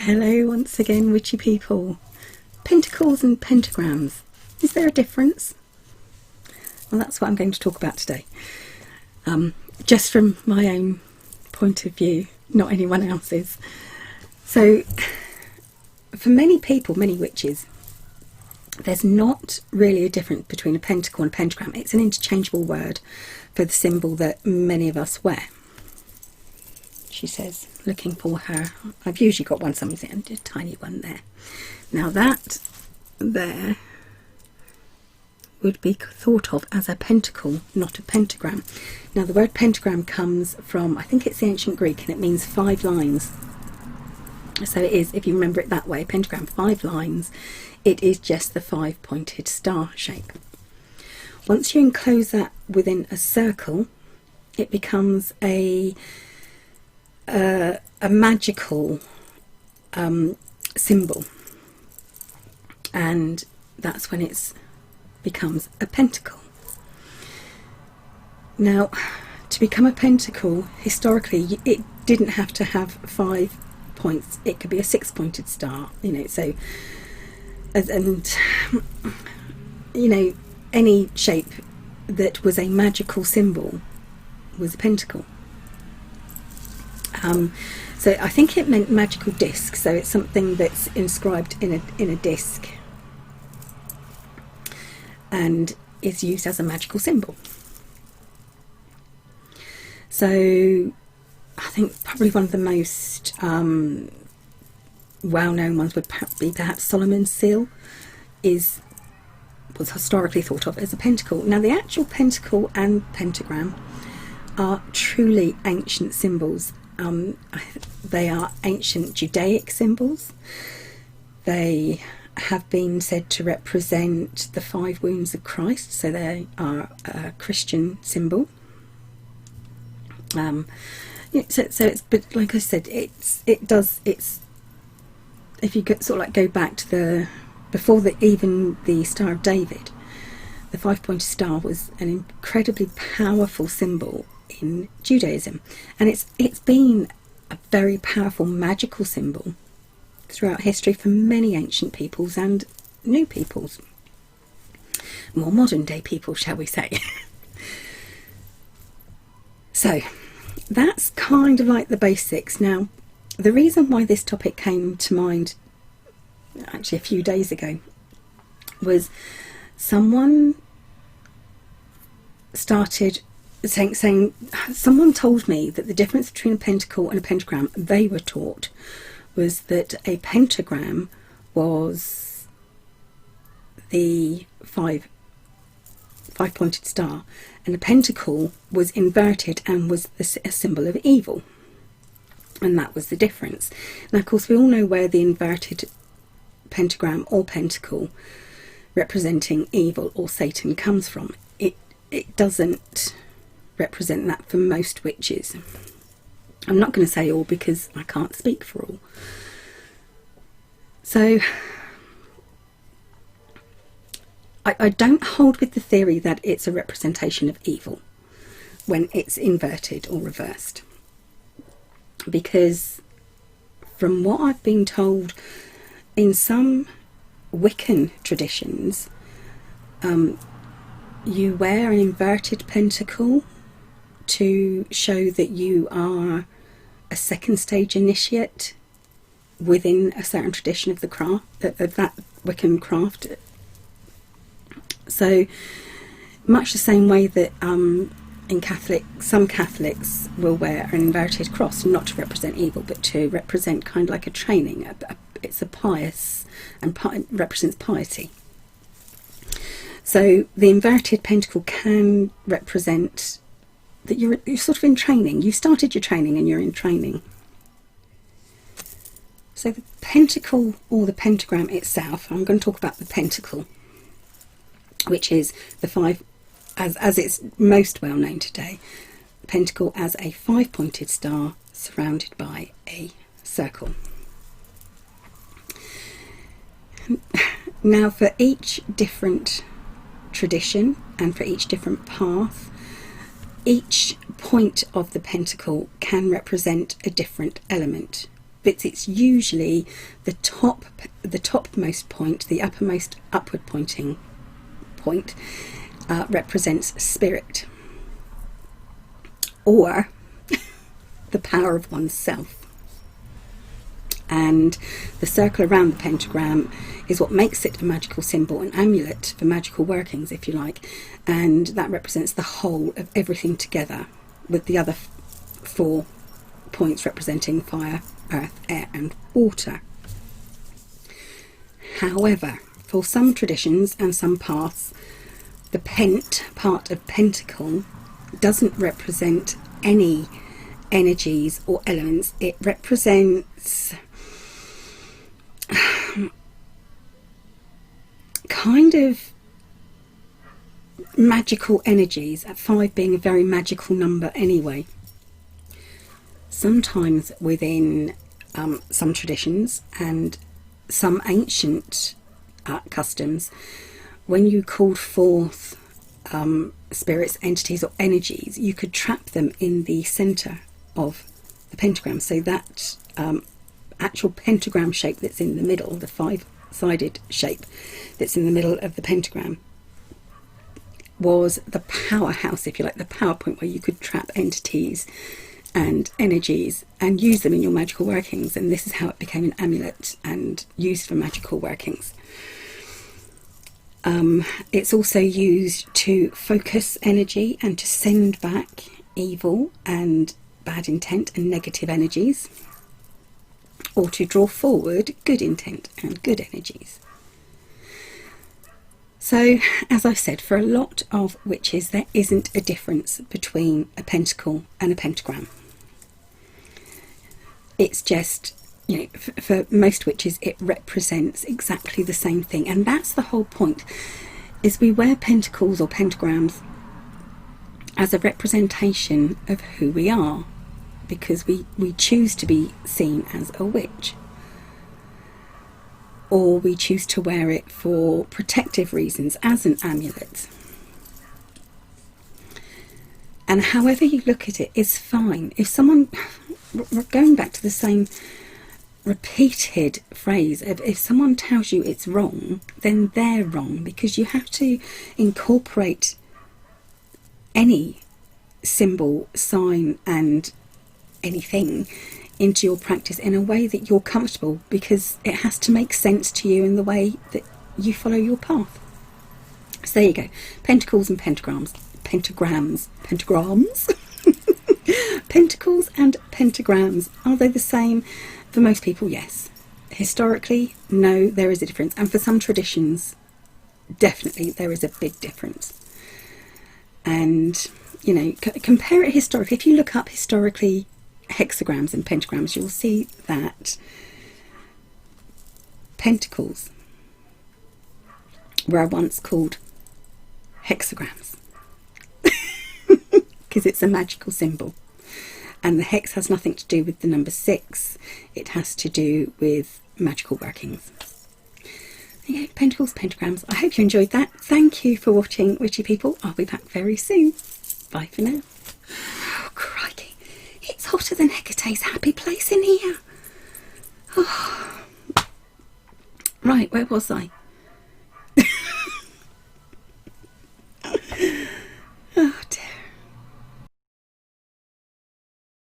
Hello once again, witchy people. Pentacles and pentagrams. Is there a difference? Well, that's what I'm going to talk about today. Just from my own point of view, not anyone else's. So, for many people, many witches, there's not really a difference between a pentacle and a pentagram. It's an interchangeable word for the symbol that many of us wear. She says, looking for her. I've usually got one somewhere, and a tiny one there. Now that there would be thought of as a pentacle, not a pentagram. Now the word pentagram comes from, I think it's the ancient Greek, and it means 5 lines. So it is, if you remember it that way, pentagram, 5 lines. It is just the 5-pointed star shape. Once you enclose that within a circle, it becomes a magical symbol, and that's when it becomes a pentacle. Now, to become a pentacle, historically, it didn't have to have 5 points. It could be a 6-pointed star, you know. So, and you know, any shape that was a magical symbol was a pentacle. So I think it meant magical disc, so it's something that's inscribed in a disc and is used as a magical symbol. So I think probably one of the most well-known ones would be perhaps Solomon's seal. Was historically thought of as a pentacle. Now the actual pentacle and pentagram are truly ancient symbols. They are ancient Judaic symbols. They have been said to represent the 5 wounds of Christ, so they are a Christian symbol. So it's, but like I said, if you sort of like go back to before even the Star of David, the 5-pointed star was an incredibly powerful symbol in Judaism, and it's been a very powerful magical symbol throughout history for many ancient peoples and new peoples, more modern day people, shall we say. So that's kind of like the basics. Now the reason why this topic came to mind actually a few days ago was someone started saying someone told me that the difference between a pentacle and a pentagram they were taught was that a pentagram was the 5-pointed star, and a pentacle was inverted and was a symbol of evil, and that was the difference. Now of course we all know where the inverted pentagram or pentacle representing evil or Satan comes from. It doesn't represent that for most witches. I'm not going to say all because I can't speak for all. So I don't hold with the theory that it's a representation of evil when it's inverted or reversed, because from what I've been told, in some Wiccan traditions, you wear an inverted pentacle to show that you are a 2nd stage initiate within a certain tradition of the craft, of that Wiccan craft. So much the same way that some Catholics will wear an inverted cross, not to represent evil but to represent kind of like a training. It's a pious, and represents piety. So the inverted pentacle can represent that you're sort of in training. You started your training and you're in training. So the pentacle or the pentagram itself, I'm going to talk about the pentacle, which is the 5, as it's most well known today, pentacle as a 5-pointed star surrounded by a circle. Now for each different tradition and for each different path, each point of the pentacle can represent a different element. but it's usually the topmost point, the uppermost upward pointing point, represents spirit, or the power of oneself. And the circle around the pentagram is what makes it a magical symbol, an amulet for magical workings, if you like, and that represents the whole of everything together, with the other 4 points representing fire, earth, air and water. However, for some traditions and some paths, the part of pentacle doesn't represent any energies or elements. It represents kind of magical energies, at 5 being a very magical number anyway. Sometimes within some traditions and some ancient customs, when you called forth spirits, entities or energies, you could trap them in the centre of the pentagram. So that actual pentagram shape that's in the middle, the 5-sided shape that's in the middle of the pentagram, was the powerhouse, if you like, the power point where you could trap entities and energies and use them in your magical workings. And this is how it became an amulet and used for magical workings. It's also used to focus energy and to send back evil and bad intent and negative energies, or to draw forward good intent and good energies. So, as I've said, for a lot of witches there isn't a difference between a pentacle and a pentagram. It's just, you know, for most witches it represents exactly the same thing, and that's the whole point, is we wear pentacles or pentagrams as a representation of who we are, because we choose to be seen as a witch, or we choose to wear it for protective reasons as an amulet. And however you look at it is fine. If someone, going back to the same repeated phrase, if someone tells you it's wrong, then they're wrong, because you have to incorporate any symbol, sign and anything into your practice in a way that you're comfortable, because it has to make sense to you in the way that you follow your path. So there you go, pentacles and pentagrams. Pentacles and pentagrams, are they the same? For most people, yes. Historically, no, there is a difference, and for some traditions definitely there is a big difference. And you know, compare it historically. If you look up historically hexagrams and pentagrams, you'll see that pentacles were once called hexagrams because it's a magical symbol, and the hex has nothing to do with the number 6. It has to do with magical workings. Okay, pentacles, pentagrams. I hope you enjoyed that. Thank you for watching, witchy people. I'll be back very soon. Bye for now. Oh, crikey. It's hotter than Hecate's happy place in here. Oh. Right, where was I?